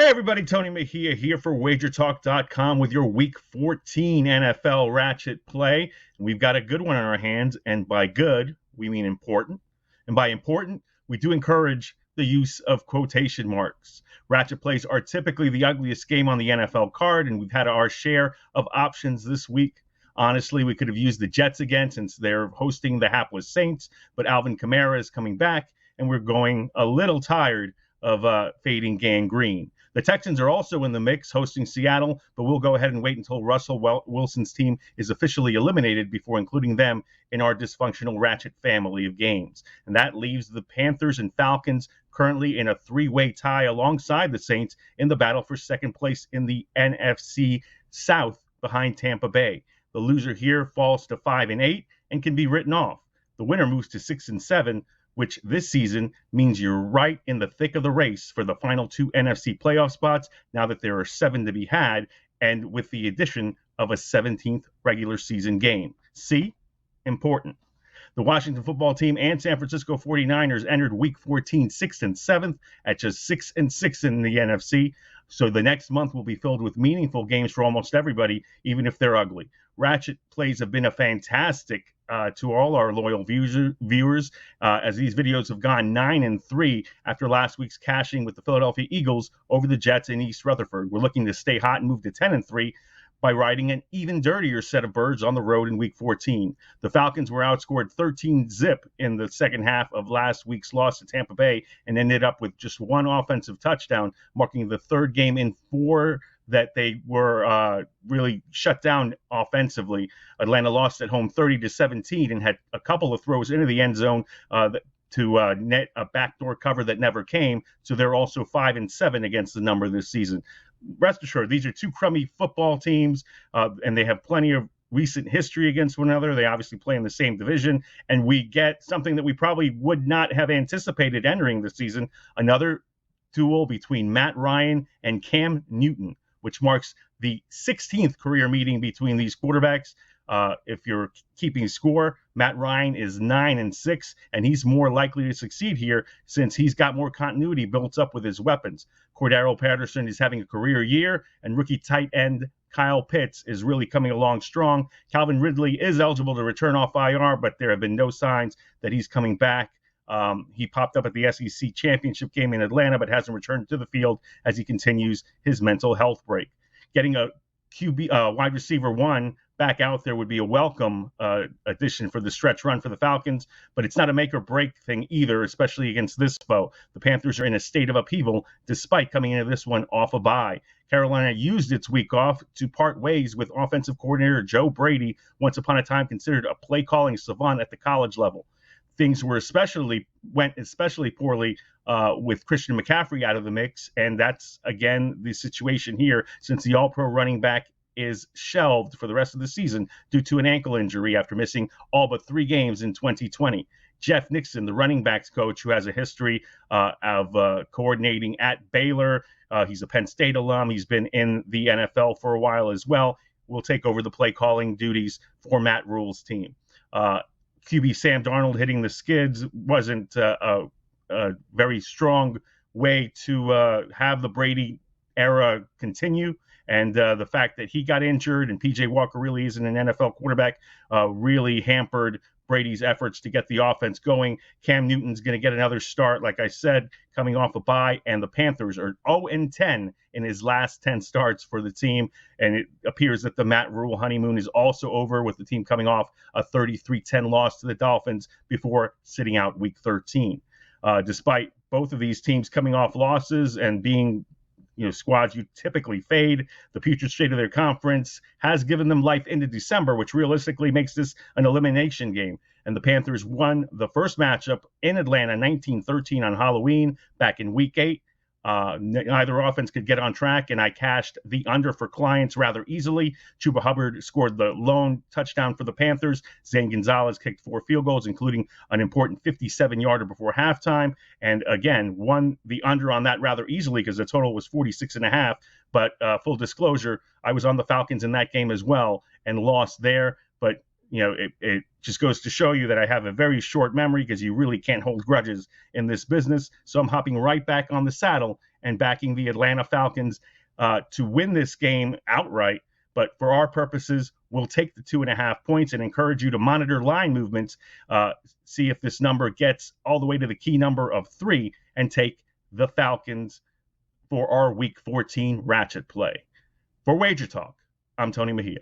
Hey everybody, Tony Mejia here for WagerTalk.com with your Week 14 NFL Ratchet play. And we've got a good one on our hands, and by good, we mean important. And by important, we do encourage the use of quotation marks. Ratchet plays are typically the ugliest game on the NFL card, and we've had our share of options this week. Honestly, we could have used the Jets again since they're hosting the hapless Saints, but Alvin Kamara is coming back, and we're going a little tired of fading Gang Green. The Texans are also in the mix, hosting Seattle, but we'll go ahead and wait until Russell Wilson's team is officially eliminated before including them in our dysfunctional Ratchet family of games. And that leaves the Panthers and Falcons currently in a three-way tie alongside the Saints in the battle for second place in the NFC South behind Tampa Bay. The loser here falls to 5-8 and can be written off. The winner moves to 6-7, which this season means you're right in the thick of the race for the final two NFC playoff spots now that there are 7 to be had, and with the addition of a 17th regular season game. See? Important. The Washington football team and San Francisco 49ers entered Week 14 6th and 7th at just 6-6 in the NFC. So the next month will be filled with meaningful games for almost everybody, even if they're ugly. Ratchet plays have been a fantastic to all our loyal viewers, as these videos have gone 9-3 after last week's cashing with the Philadelphia Eagles over the Jets in East Rutherford. We're looking to stay hot and move to 10-3 by riding an even dirtier set of birds on the road in Week 14. The Falcons were outscored 13-0 in the second half of last week's loss to Tampa Bay and ended up with just one offensive touchdown, marking the third game in 4 that they were really shut down offensively. Atlanta lost at home 30-17 and had a couple of throws into the end zone to net a backdoor cover that never came. So they're also 5-7 against the number this season. Rest assured, these are two crummy football teams, and they have plenty of recent history against one another. They obviously play in the same division, and we get something that we probably would not have anticipated entering the season, another duel between Matt Ryan and Cam Newton, which marks the 16th career meeting between these quarterbacks. If you're keeping score, Matt Ryan is 9-6, and he's more likely to succeed here since he's got more continuity built up with his weapons. Cordero Patterson is having a career year, and rookie tight end Kyle Pitts is really coming along strong. Calvin Ridley is eligible to return off IR, but there have been no signs that he's coming back. He popped up at the SEC championship game in Atlanta, but hasn't returned to the field as he continues his mental health break. Getting a wide receiver 1 back out there would be a welcome addition for the stretch run for the Falcons, but it's not a make or break thing either, especially against this foe. The Panthers are in a state of upheaval despite coming into this one off a bye. Carolina used its week off to part ways with offensive coordinator Joe Brady, once upon a time considered a play calling savant at the college level. Things went especially poorly with Christian McCaffrey out of the mix, and that's again the situation here since the All-Pro running back is shelved for the rest of the season due to an ankle injury after missing all but 3 games in 2020. Jeff Nixon, the running backs coach, who has a history of coordinating at Baylor, he's a Penn State alum. He's been in the NFL for a while as well. Will take over the play calling duties for Matt Rule's team. QB Sam Darnold hitting the skids wasn't a very strong way to have the Brady era continue. And the fact that he got injured and P.J. Walker really isn't an NFL quarterback really hampered Brady's efforts to get the offense going. Cam Newton's going to get another start, like I said, coming off a bye, and the Panthers are 0-10 in his last 10 starts for the team, and it appears that the Matt Rule honeymoon is also over, with the team coming off a 33-10 loss to the Dolphins before sitting out Week 13. Despite both of these teams coming off losses and being squads you typically fade, the putrid state of their conference has given them life into December, which realistically makes this an elimination game. And the Panthers won the first matchup in Atlanta 19-13 on Halloween back in Week 8. Neither offense could get on track, and I cashed the under for clients rather easily. Chuba Hubbard scored the lone touchdown for the Panthers. Zane Gonzalez kicked 4 field goals, including an important 57-yarder before halftime, and again won the under on that rather easily because the total was 46.5. But full disclosure, I was on the Falcons in that game as well and lost there. But Just goes to show you that I have a very short memory because you really can't hold grudges in this business. So I'm hopping right back on the saddle and backing the Atlanta Falcons to win this game outright. But for our purposes, we'll take the 2.5 points and encourage you to monitor line movements, see if this number gets all the way to the key number of 3, and take the Falcons for our Week 14 Ratchet play. For Wager Talk, I'm Tony Mejia.